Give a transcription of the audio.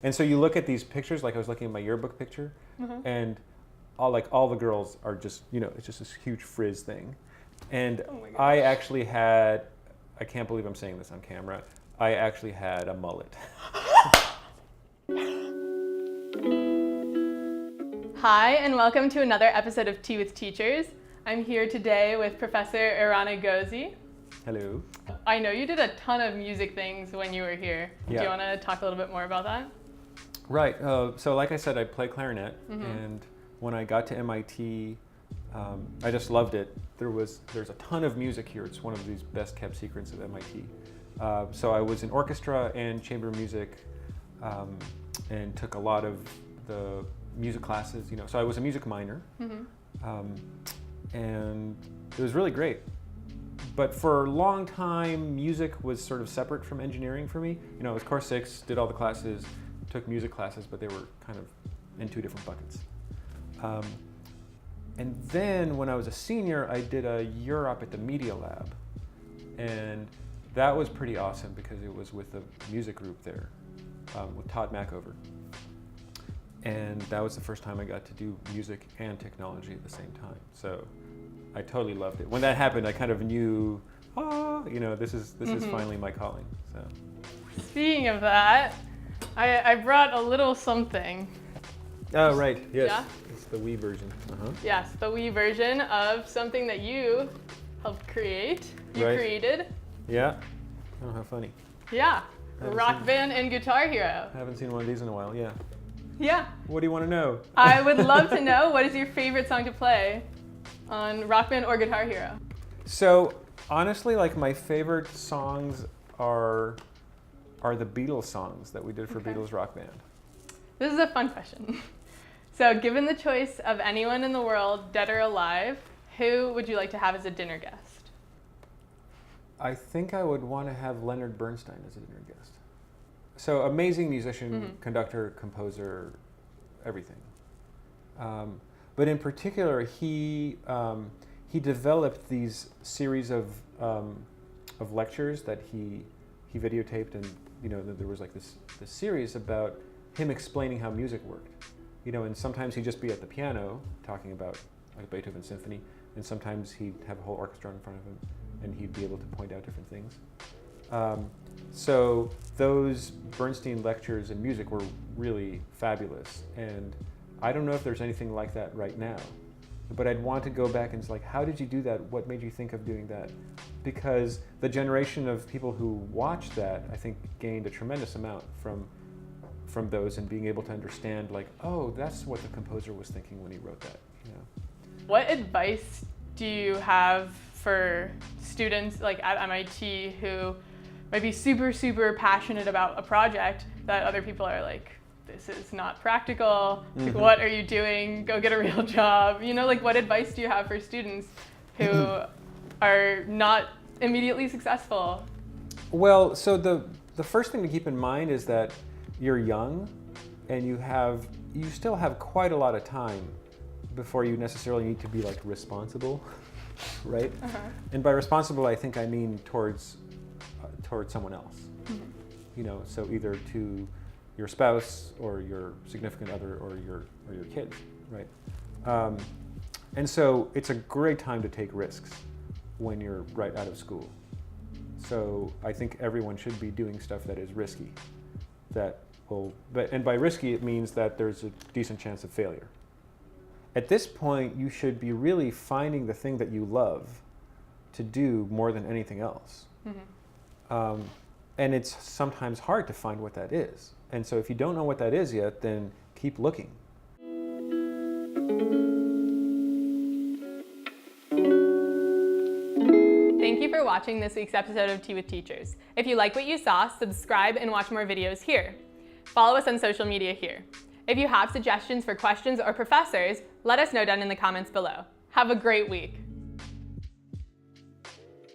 And so you look at these pictures, like I was looking at my yearbook picture, and all the girls are just, it's just this huge frizz thing. And I actually had, I can't believe I'm saying this on camera, I actually had a mullet. Hi, and welcome to another episode of Tea with Teachers. I'm here today with Professor Eran Egozy. Hello. I know you did a ton of music things when you were here. Yeah. Do you want to talk a little bit more about that? Right. So like I said, I play clarinet, and when I got to MIT, I just loved it. There's a ton of music here. It's one of these best kept secrets of MIT. So I was in orchestra and chamber music, and took a lot of the music classes. So I was a music minor, and it was really great. But for a long time, music was sort of separate from engineering for me. It was Core 6, did all the classes, took music classes, but they were kind of in two different buckets. And then when I was a senior, I did a year up at the Media Lab. And that was pretty awesome because it was with the music group there, with Todd Mackover. And that was the first time I got to do music and technology at the same time. So I totally loved it. When that happened, I kind of knew, this is finally my calling. So. Speaking of that, I brought a little something. Oh, right, yes. Yeah? It's the Wii version. Yes, the Wii version of something that you helped create. You created. Yeah. Oh, how funny. Yeah. Rock Band and Guitar Hero. I haven't seen one of these in a while, yeah. Yeah. What do you want to know? I would love to know, what is your favorite song to play on Rock Band or Guitar Hero? So, honestly, my favorite songs are the Beatles songs that we did for Beatles Rock Band. This is a fun question. So, given the choice of anyone in the world, dead or alive, who would you like to have as a dinner guest? I think I would want to have Leonard Bernstein as a dinner guest. So, amazing musician, conductor, composer, everything. But in particular, he developed these series of lectures that he videotaped, and there was this series about him explaining how music worked. And sometimes he'd just be at the piano talking about Beethoven's symphony, and sometimes he'd have a whole orchestra in front of him, and he'd be able to point out different things. So those Bernstein lectures in music were really fabulous, and I don't know if there's anything like that right now, but I'd want to go back and it's how did you do that? What made you think of doing that? Because the generation of people who watched that, I think, gained a tremendous amount from those, and being able to understand, oh, that's what the composer was thinking when he wrote that. What advice do you have for students at MIT who might be super, super passionate about a project that other people are this is not practical, what are you doing, go get a real job? What advice do you have for students who are not immediately successful? Well, so the first thing to keep in mind is that you're young, and you still have quite a lot of time before you necessarily need to be responsible, right? And by responsible, I think I mean towards someone else. So either to your spouse or your significant other or your kids, right? And so it's a great time to take risks when you're right out of school. So I think everyone should be doing stuff that is risky, and by risky it means that there's a decent chance of failure. At this point, you should be really finding the thing that you love to do more than anything else. And it's sometimes hard to find what that is. And so if you don't know what that is yet, then keep looking. Thank you for watching this week's episode of Tea with Teachers. If you like what you saw, subscribe and watch more videos here. Follow us on social media here. If you have suggestions for questions or professors, let us know down in the comments below. Have a great week.